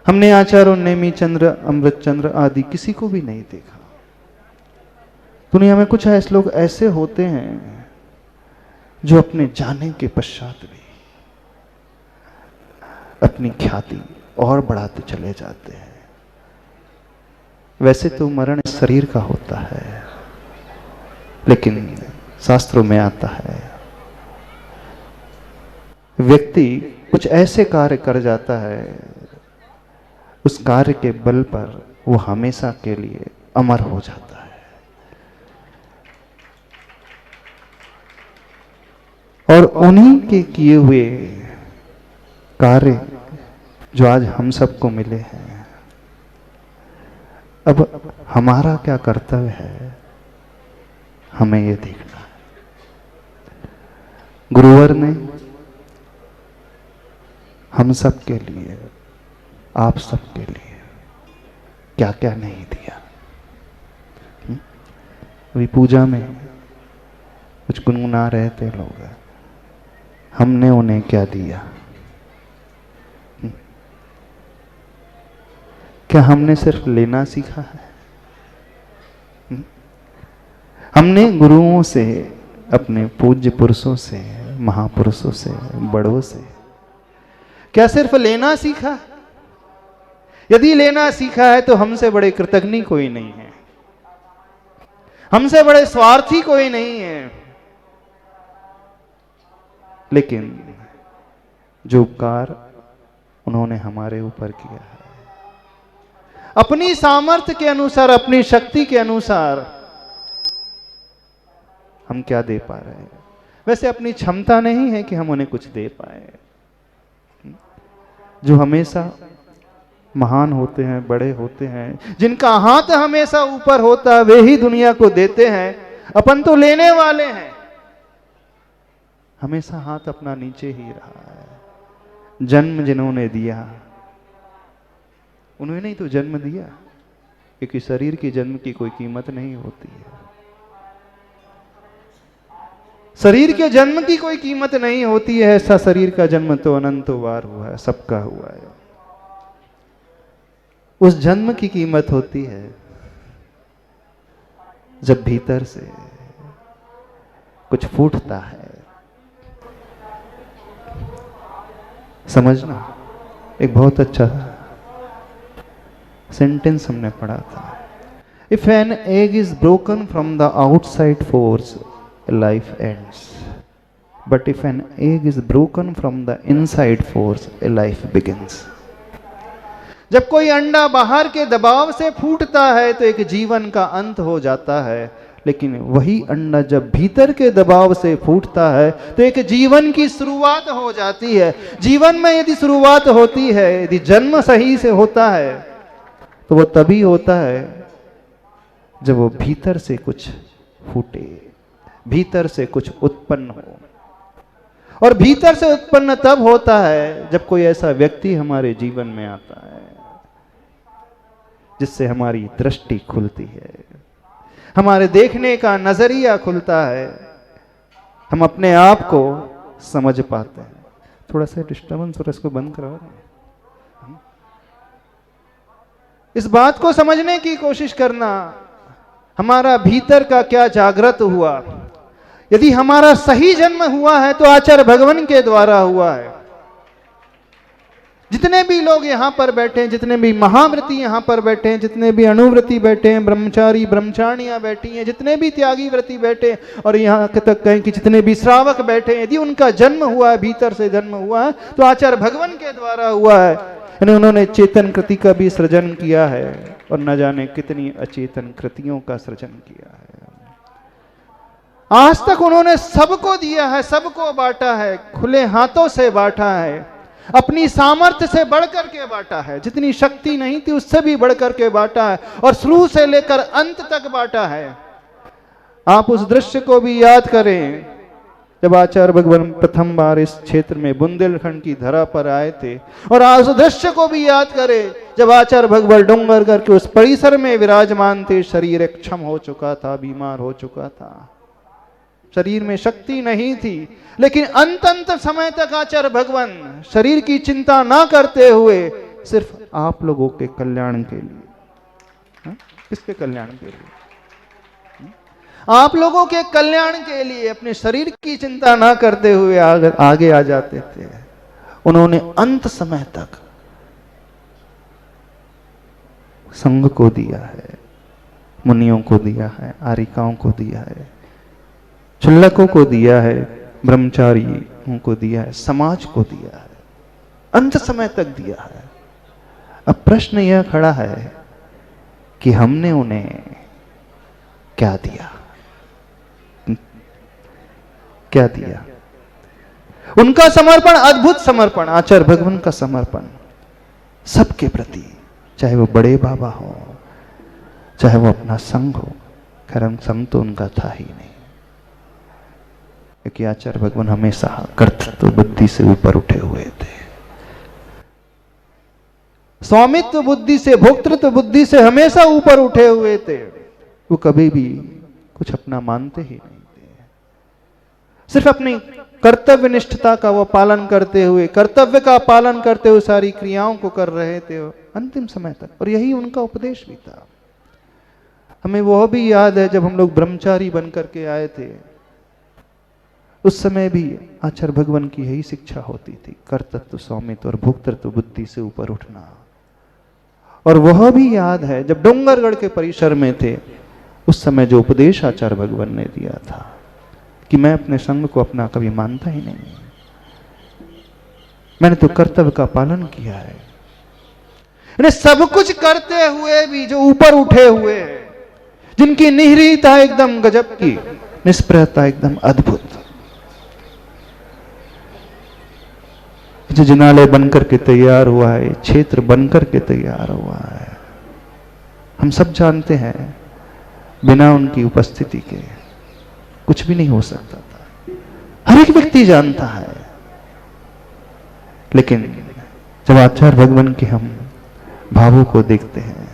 हमने आचार्य नेमी चंद्र, अमृत चंद्र आदि किसी को भी नहीं देखा। दुनिया में कुछ ऐसे लोग ऐसे होते हैं जो अपने जाने के पश्चात भी अपनी ख्याति और बढ़ाते चले जाते हैं। वैसे तो मरण शरीर का होता है, लेकिन शास्त्रों में आता है व्यक्ति कुछ ऐसे कार्य कर जाता है, उस कार्य के बल पर वो हमेशा के लिए अमर हो जाता है। और उन्हीं के किए हुए कार्य जो आज हम सबको मिले हैं, अब हमारा क्या कर्तव्य है, हमें ये देखना है। गुरुवर ने हम सब के लिए, आप सब के लिए क्या क्या नहीं दिया। अभी पूजा में कुछ गुनगुना रहे थे लोग, हमने उन्हें क्या दिया? क्या हमने सिर्फ लेना सीखा है? हमने गुरुओं से, अपने पूज्य पुरुषों से, महापुरुषों से, बड़ों से क्या सिर्फ लेना सीखा? यदि लेना सीखा है तो हमसे बड़े कृतज्ञ कोई नहीं है, हमसे बड़े स्वार्थी कोई नहीं है। लेकिन जो उपकार उन्होंने हमारे ऊपर किया है, अपनी सामर्थ्य के अनुसार, अपनी शक्ति के अनुसार हम क्या दे पा रहे हैं? वैसे अपनी क्षमता नहीं है कि हम उन्हें कुछ दे पाए। जो हमेशा महान होते हैं, बड़े होते हैं, जिनका हाथ हमेशा ऊपर होता है, वे ही दुनिया को देते हैं। अपन तो लेने वाले हैं, हमेशा हाथ अपना नीचे ही रहा है। जन्म जिन्होंने दिया उन्होंने ही तो जन्म दिया, क्योंकि शरीर के जन्म की कोई कीमत नहीं होती है। शरीर के जन्म की कोई कीमत नहीं होती है। ऐसा शरीर का जन्म तो अनंतों बार हुआ है, सबका हुआ है। उस जन्म की कीमत होती है जब भीतर से कुछ फूटता है। समझना, एक बहुत अच्छा सेंटेंस हमने पढ़ा था। If an egg is broken from the outside force, life ends, but if an egg is broken from the inside force, life begins. जब कोई अंडा बाहर के दबाव से फूटता है तो एक जीवन का अंत हो जाता है, लेकिन वही अंडा जब भीतर के दबाव से फूटता है तो एक जीवन की शुरुआत हो जाती है। जीवन में यदि शुरुआत होती है, यदि जन्म सही से होता है, तो वो तभी होता है जब वो भीतर से कुछ फूटे, भीतर से कुछ उत्पन्न हो। और भीतर से उत्पन्न तब होता है जब कोई ऐसा व्यक्ति हमारे जीवन में आता है जिससे हमारी दृष्टि खुलती है, हमारे देखने का नजरिया खुलता है, हम अपने आप को समझ पाते हैं। थोड़ा सा डिस्टर्बेंस और इसको बंद करो। इस बात को समझने की कोशिश करना, हमारा भीतर का क्या जागृत हुआ। यदि हमारा सही जन्म हुआ है तो आचार्य भगवान के द्वारा हुआ है। जितने भी लोग यहाँ पर बैठे हैं, जितने भी महाव्रती यहाँ पर बैठे हैं, जितने भी अणुव्रती बैठे हैं, ब्रह्मचारी ब्रह्मचारियां बैठी हैं, जितने भी त्यागी व्रती बैठे हैं, और यहाँ तक कहें कि जितने भी श्रावक बैठे हैं, यदि उनका जन्म हुआ है, भीतर से जन्म हुआ है, तो आचार्य भगवान के द्वारा हुआ है। यानी उन्होंने चेतन कृति का भी सृजन किया है और न जाने कितनी अचेतन कृतियों का सृजन किया है। आज तक उन्होंने सबको दिया है, सबको बांटा है, खुले हाथों से बांटा है, अपनी सामर्थ्य से बढ़कर के बांटा है। जितनी शक्ति नहीं थी उससे भी बढ़कर के बांटा है और शुरू से लेकर अंत तक बांटा है। आप उस दृश्य को भी याद करें जब आचार्य भगवान प्रथम बार इस क्षेत्र में बुंदेलखंड की धरा पर आए थे, और उस दृश्य को भी याद करें जब आचार्य भगवान डोंगरगढ़ के उस परिसर में विराजमान थे। शरीर एक क्षम हो चुका था, बीमार हो चुका था, शरीर में शक्ति नहीं थी, लेकिन अंत समय तक आचार्य भगवान शरीर की चिंता ना करते हुए सिर्फ आप लोगों के कल्याण के लिए, किसके कल्याण के लिए? आप लोगों के कल्याण के लिए अपने शरीर की चिंता ना करते हुए आगे आ जाते थे। उन्होंने अंत समय तक संघ को दिया है, मुनियों को दिया है, आरिकाओं को दिया है, चुल्लकों को दिया है, ब्रह्मचारियों को दिया है, समाज को दिया है, अंत समय तक दिया है। अब प्रश्न यह खड़ा है कि हमने उन्हें क्या दिया? क्या दिया? उनका समर्पण, अद्भुत समर्पण, आचार्य भगवान का समर्पण सबके प्रति, चाहे वो बड़े बाबा हो, चाहे वो अपना संघ हो। खैर संघ तो उनका था ही नहीं, क्योंकि आचार्य भगवान हमेशा कर्तृत्व बुद्धि से ऊपर उठे हुए थे। स्वामित्व बुद्धि से, भोक्तृत्व बुद्धि से हमेशा ऊपर उठे हुए थे। वो कभी भी कुछ अपना मानते ही नहीं थे। सिर्फ अपनी कर्तव्य निष्ठता का वो पालन करते हुए, कर्तव्य का पालन करते हुए सारी क्रियाओं को कर रहे थे अंतिम समय तक, और यही उनका उपदेश भी था। हमें वह भी याद है जब हम लोग ब्रह्मचारी बन करके आए थे, उस समय भी आचार्य भगवान की यही शिक्षा होती थी, कर्तृत्व, स्वामित्व और भोक्तृत्व बुद्धि से ऊपर उठना। और वह भी याद है जब डोंगरगढ़ के परिसर में थे, उस समय जो उपदेश आचार्य भगवान ने दिया था कि मैं अपने संग को अपना कभी मानता ही नहीं, मैंने तो कर्तव्य का पालन किया है। सब कुछ करते हुए भी जो ऊपर उठे हुए हैं, जिनकी निहिरता एकदम गजब की, निष्प्रहता एकदम अद्भुत, जो जिनालय बनकर के तैयार हुआ है, क्षेत्र बनकर के तैयार हुआ है, हम सब जानते हैं बिना उनकी उपस्थिति के कुछ भी नहीं हो सकता था। हर एक व्यक्ति जानता है, लेकिन जब आचार्य भगवान के हम भावों को देखते हैं,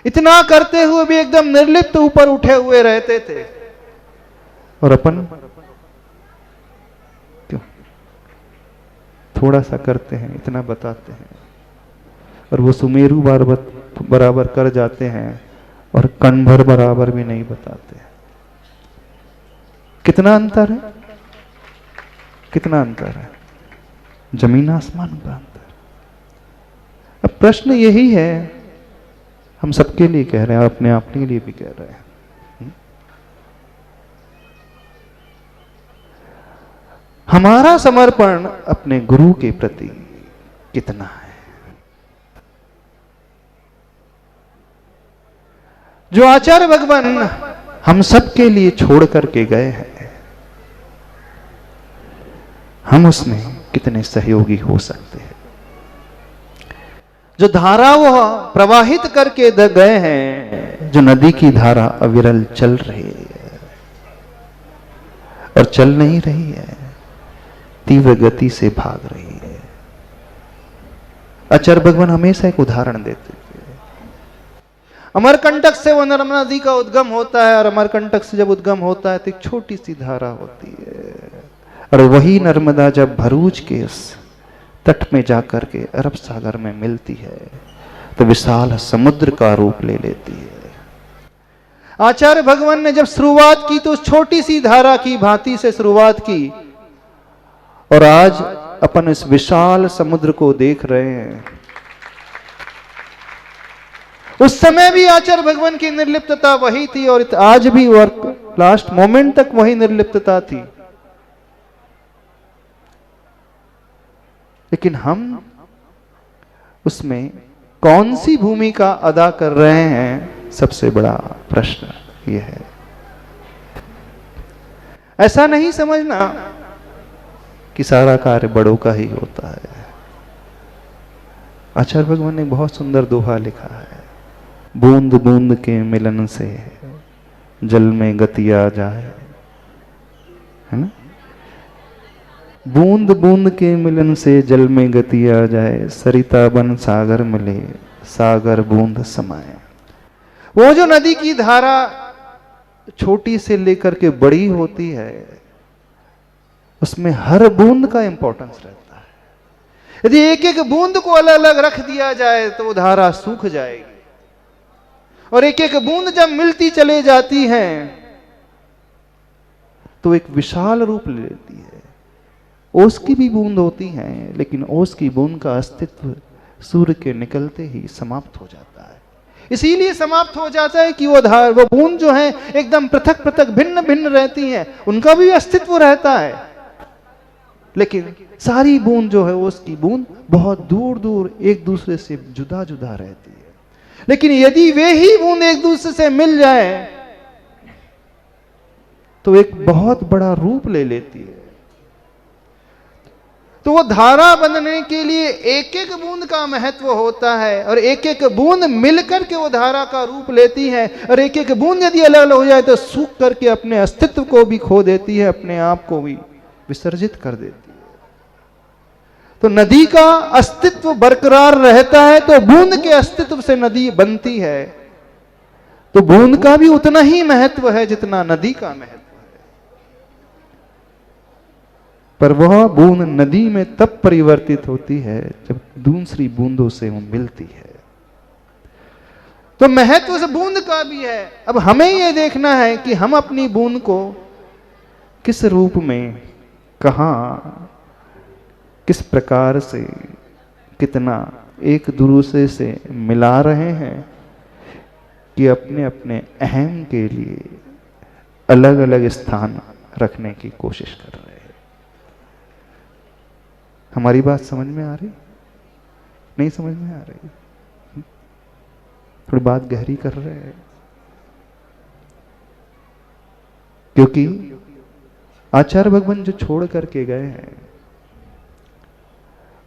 इतना करते हुए भी एकदम निर्लिप्त ऊपर उठे हुए रहते थे, और अपन क्यों थोड़ा सा करते हैं, इतना बताते हैं, और वो सुमेरु बराबर कर जाते हैं और कण भर बराबर भी नहीं बताते। कितना अंतर है, कितना अंतर है, जमीन आसमान का अंतर। अब प्रश्न यही है, हम सबके लिए कह रहे हैं और अपने आप के लिए भी कह रहे हैं, हमारा समर्पण अपने गुरु के प्रति कितना है? जो आचार्य भगवान हम सबके लिए छोड़ करके गए हैं, हम उसमें कितने सहयोगी हो सकते हैं। जो धारा वो प्रवाहित करके गए हैं, जो नदी की धारा अविरल चल रही है और चल नहीं रही है, तीव्र गति से भाग रही है। आचार्य भगवान हमेशा एक उदाहरण देते थे। अमरकंटक से वो नर्मदा नदी का उद्गम होता है, और अमरकंटक से जब उद्गम होता है तो एक छोटी सी धारा होती है, और वही नर्मदा जब भरूच के उस तट में जाकर के अरब सागर में मिलती है तो विशाल समुद्र का रूप ले लेती है। आचार्य भगवान ने जब शुरुआत की तो उस छोटी सी धारा की भांति से शुरुआत की, और आज अपन इस विशाल समुद्र को देख रहे हैं। उस समय भी आचार्य भगवान की निर्लिप्तता वही थी, और आज भी और लास्ट मोमेंट तक वही निर्लिप्तता थी। लेकिन हम उसमें कौन सी भूमिका अदा कर रहे हैं, सबसे बड़ा प्रश्न यह है। ऐसा नहीं समझना कि सारा कार्य बड़ों का ही होता है। आचार्य भगवान ने बहुत सुंदर दोहा लिखा है, बूंद बूंद के मिलन से जल में गति आ जाए, है ना। बूंद बूंद के मिलन से जल में गति आ जाए, सरिता बन सागर मिले, सागर बूंद समाए। वो जो नदी की धारा छोटी से लेकर के बड़ी होती है, उसमें हर बूंद का इंपॉर्टेंस रहता है। यदि एक एक बूंद को अलग अलग रख दिया जाए तो वो धारा सूख जाएगी, और एक एक बूंद जब मिलती चले जाती हैं तो एक विशाल रूप ले लेती है। ओस की भी बूंद होती हैं, लेकिन ओस की बूंद का अस्तित्व सूर्य के निकलते ही समाप्त हो जाता है। इसीलिए समाप्त हो जाता है कि वो बूंद जो है एकदम पृथक पृथक भिन्न भिन्न रहती हैं, उनका भी अस्तित्व रहता है, लेकिन सारी बूंद जो है उसकी बूंद बहुत दूर दूर एक दूसरे से जुदा जुदा रहती है। लेकिन यदि वे ही बूंद एक दूसरे से मिल जाए तो एक बहुत बड़ा रूप ले लेती है। तो वो धारा बनने के लिए एक एक बूंद का महत्व होता है, और एक एक बूंद मिलकर के वो धारा का रूप लेती है, और एक एक बूंद यदि अलग अलग हो जाए तो सूख करके अपने अस्तित्व को भी खो देती है, अपने आप को भी विसर्जित कर देती है। तो नदी का अस्तित्व बरकरार रहता है तो बूंद के अस्तित्व से नदी बनती है। तो बूंद का भी उतना ही महत्व है जितना नदी का महत्व है, पर वह बूंद नदी में तब परिवर्तित होती है जब दूसरी बूंदों से वो मिलती है। तो महत्व उस बूंद का भी है। अब हमें यह देखना है कि हम अपनी बूंद को किस रूप में, कहां, किस प्रकार से, कितना एक दूसरे से मिला रहे हैं कि अपने अपने अहम के लिए अलग अलग स्थान रखने की कोशिश कर रहे हैं। हमारी बात समझ में आ रही? नहीं समझ में आ रही? थोड़ी बात गहरी कर रहे हैं, क्योंकि आचार्य भगवान जो छोड़ करके गए हैं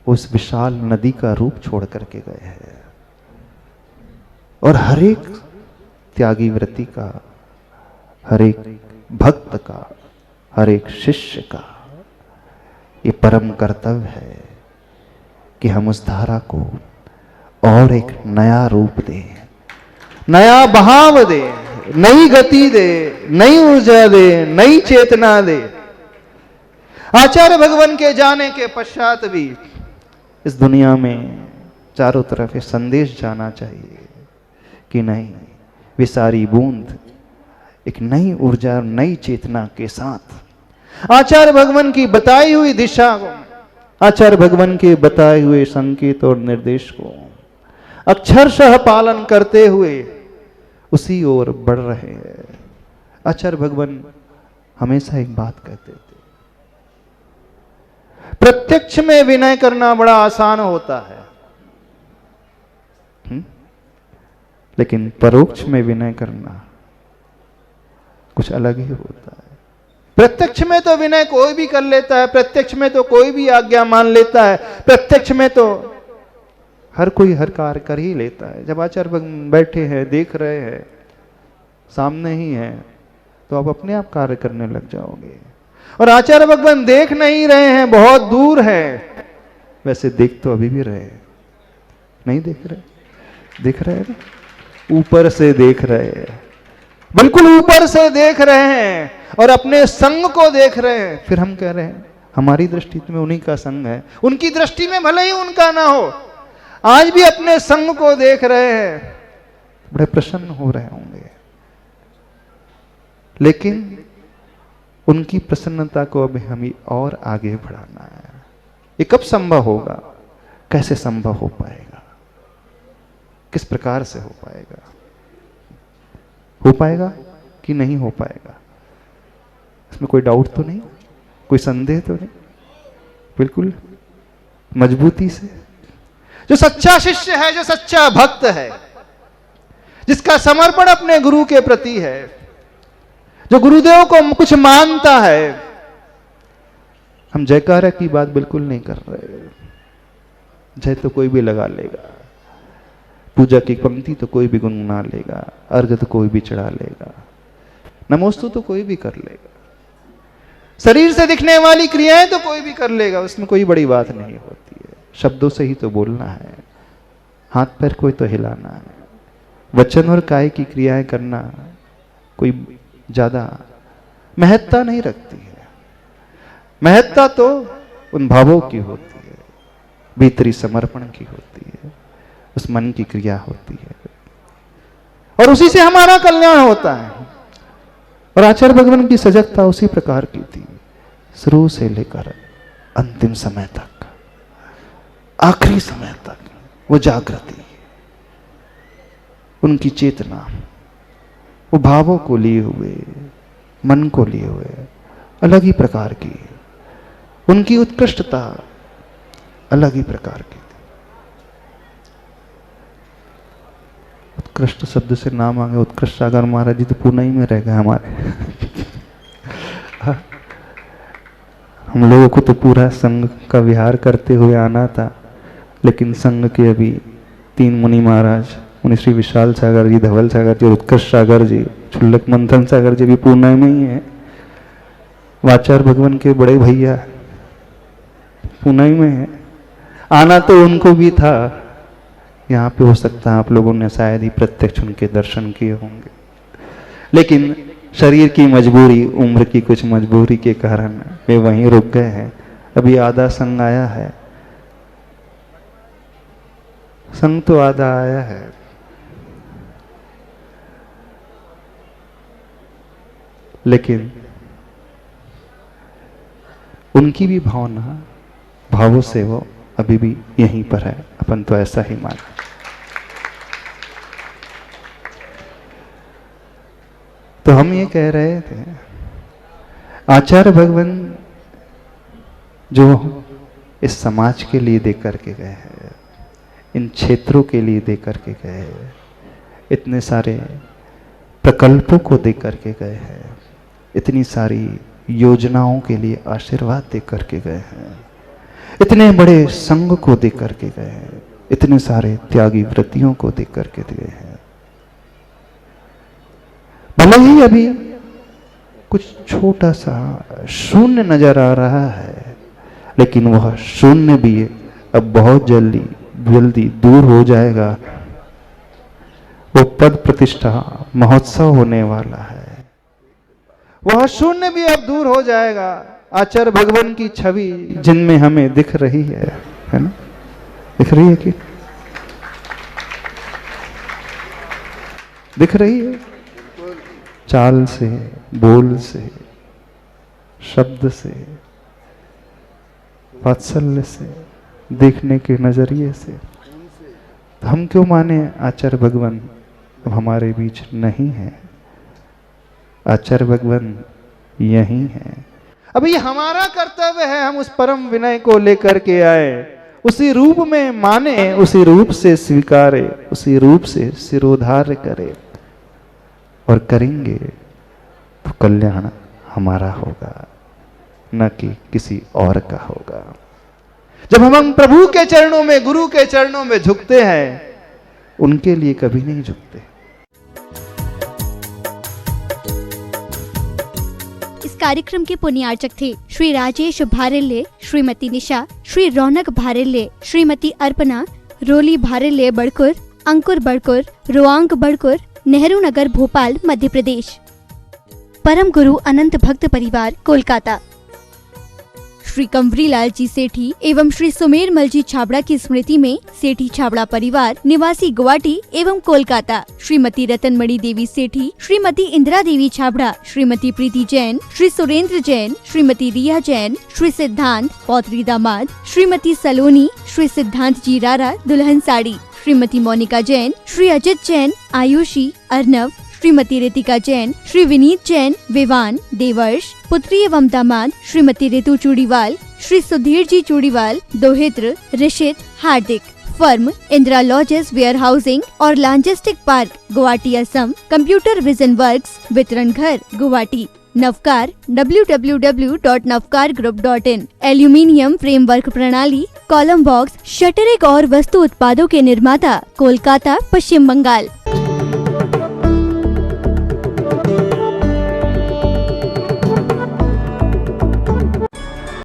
उस विशाल नदी का रूप छोड़ करके गए हैं, और हर एक त्यागी व्रती का, हर एक भक्त का, हर एक शिष्य का ये परम कर्तव्य है कि हम उस धारा को और एक नया रूप दें, नया बहाव दें, नई गति दे, नई ऊर्जा दे, नई चेतना दे। आचार्य भगवान के जाने के पश्चात भी इस दुनिया में चारों तरफ ये संदेश जाना चाहिए कि नहीं, वे सारी बूंद एक नई ऊर्जा, नई चेतना के साथ आचार्य भगवान की बताई हुई दिशा को, आचार्य भगवान के बताए हुए संकेत और निर्देश को अक्षरशः पालन करते हुए उसी ओर बढ़ रहे हैं। आचार्य भगवान हमेशा एक बात कहते थे, प्रत्यक्ष में विनय करना बड़ा आसान होता है, लेकिन परोक्ष में विनय करना कुछ अलग ही होता है। प्रत्यक्ष में तो विनय कोई भी कर लेता है, प्रत्यक्ष में तो कोई भी आज्ञा मान लेता है, प्रत्यक्ष में तो हर कोई हर कार्य कर ही लेता है। जब आचार्य भगवान बैठे हैं, देख रहे हैं, सामने ही है, तो आप अपने आप कार्य करने लग जाओगे। और आचार्य भगवान देख नहीं रहे हैं, बहुत दूर है, वैसे देख तो अभी भी रहे हैं, नहीं देख रहे? देख रहे हैं ना, ऊपर से देख रहे हैं, बिल्कुल ऊपर से देख रहे हैं और अपने संग को देख रहे हैं। फिर हम कह रहे हैं हमारी दृष्टि में उन्हीं का संग है, उनकी दृष्टि में भले ही उनका ना हो, आज भी अपने संग को देख रहे हैं, बड़े प्रसन्न हो रहे होंगे। लेकिन उनकी प्रसन्नता को अभी हमें और आगे बढ़ाना है। ये कब संभव होगा? कैसे संभव हो पाएगा? किस प्रकार से हो पाएगा? हो पाएगा कि नहीं हो पाएगा? इसमें कोई डाउट तो नहीं, कोई संदेह तो नहीं, बिल्कुल मजबूती से। जो सच्चा शिष्य है, जो सच्चा भक्त है, जिसका समर्पण अपने गुरु के प्रति है, जो गुरुदेव को कुछ मानता है, हम जयकारा की बात बिल्कुल नहीं कर रहे। जय तो कोई भी लगा लेगा, पूजा की पंक्ति तो कोई भी गुनगुना लेगा, अर्घ तो कोई भी चढ़ा लेगा, नमोस्तु तो कोई भी कर लेगा, शरीर से दिखने वाली क्रियाएं तो कोई भी कर लेगा, उसमें कोई बड़ी बात नहीं होती है। शब्दों से ही तो बोलना है, हाथ पैर कोई तो हिलाना है, वचन और काय की क्रियाएं करना कोई ज्यादा महत्ता नहीं रखती है। महत्ता तो उन भावों की होती है, भीतरी समर्पण की होती है, उस मन की क्रिया होती है, और उसी से हमारा कल्याण होता है। और आचार्य भगवान की सजगता उसी प्रकार की थी, शुरू से लेकर अंतिम समय तक, आखिरी समय तक वो जागृति, उनकी चेतना, वो भावों को लिए हुए, मन को लिए हुए अलग ही प्रकार की, उनकी उत्कृष्टता अलग ही प्रकार की थी। उत्कृष्ट शब्द से नाम आ गया, उत्कृष्ट सागर महाराज जी तो पूना ही में रह गए हमारे। हम लोगों को तो पूरा संघ का विहार करते हुए आना था, लेकिन संघ के अभी 3 मुनि महाराज, मुनि श्री विशाल सागर जी, धवल सागर जी, उत्कर्ष सागर जी, छुल्लक मंथन सागर जी भी पूर्णा में ही है। वाचार भगवान के बड़े भैया पूर्णा में है, आना तो उनको भी था। यहाँ पे हो सकता है आप लोगों ने शायद ही प्रत्यक्ष उनके दर्शन किए होंगे, लेकिन शरीर की मजबूरी, उम्र की कुछ मजबूरी के कारण वे वहीं रुक गए हैं। अभी आधा संघ आया है, संघ तो आधा आया है, लेकिन उनकी भी भावना, भावों से वो अभी भी यहीं पर है। अपन तो ऐसा ही माना। तो हम ये कह रहे थे, आचार्य भगवान जो इस समाज के लिए दे करके गए हैं, इन क्षेत्रों के लिए दे करके गए हैं, इतने सारे प्रकल्पों को दे करके गए हैं, इतनी सारी योजनाओं के लिए आशीर्वाद दे करके गए हैं, इतने बड़े संघ को दे करके गए हैं, इतने सारे त्यागी व्रतियों को दे करके गए हैं। भले ही अभी कुछ छोटा सा शून्य नजर आ रहा है, लेकिन वह शून्य भी अब बहुत जल्दी दूर हो जाएगा। वो पद प्रतिष्ठा महोत्सव होने वाला है, वह शून्य भी अब दूर हो जाएगा। आचार्य भगवान की छवि जिनमें हमें दिख रही है ना? दिख रही है कि दिख रही है? चाल से, बोल से, शब्द से, वात्सल्य से, देखने के नजरिए से। तो हम क्यों माने आचार्य भगवान अब हमारे बीच नहीं है? आचार्य भगवान यही है। अब ये हमारा कर्तव्य है, हम उस परम विनय को लेकर के आए, उसी रूप में माने, उसी रूप से स्वीकारे, उसी रूप से सिरोधार्य करे और करेंगे तो कल्याण हमारा होगा, न कि किसी और का होगा। जब हम प्रभु के चरणों में, गुरु के चरणों में झुकते हैं, उनके लिए कभी नहीं झुकते। इस कार्यक्रम के पुण्यार्चक थे श्री राजेश भारेले, श्रीमती निशा, श्री रौनक भारेले, श्रीमती अर्पणा, रोली भारेले बड़कुर, अंकुर बड़कुर, रोआंग बड़कुर, नेहरू नगर, भोपाल, मध्य प्रदेश। परम गुरु अनंत भक्त परिवार, कोलकाता। श्री कंवरीलाल जी सेठी एवं श्री सुमेरमल जी छाबड़ा की स्मृति में सेठी छाबड़ा परिवार, निवासी गुवाहाटी एवं कोलकाता। श्रीमती रतनमणि देवी सेठी, श्रीमती इंदिरा देवी छाबड़ा, श्रीमती प्रीति जैन, श्री सुरेंद्र जैन, श्रीमती रिया जैन, श्री सिद्धांत पौत्री दामाद, श्रीमती सलोनी, श्री सिद्धांत जी रारा दुल्हन साड़ी, श्रीमती मोनिका जैन, श्री अजित जैन, आयुषी, अर्नव, श्रीमती रितिका जैन, श्री विनीत जैन, विवान, देवर्ष, पुत्री एवं दामाद, श्रीमती ऋतु चूड़ीवाल, श्री सुधीर जी चूड़ीवाल, दोहित्र, Rishit, Hardik. Firm Indira lodges warehousing और logistic park, Guwahati, Assam. Computer vision works, वितरण घर, Guwahati. Navkar www.navkargroup.in। Aluminium framework प्रणाली, कॉलम बॉक्स, शटरिक और वस्तु उत्पादों के निर्माता, कोलकाता, पश्चिम बंगाल।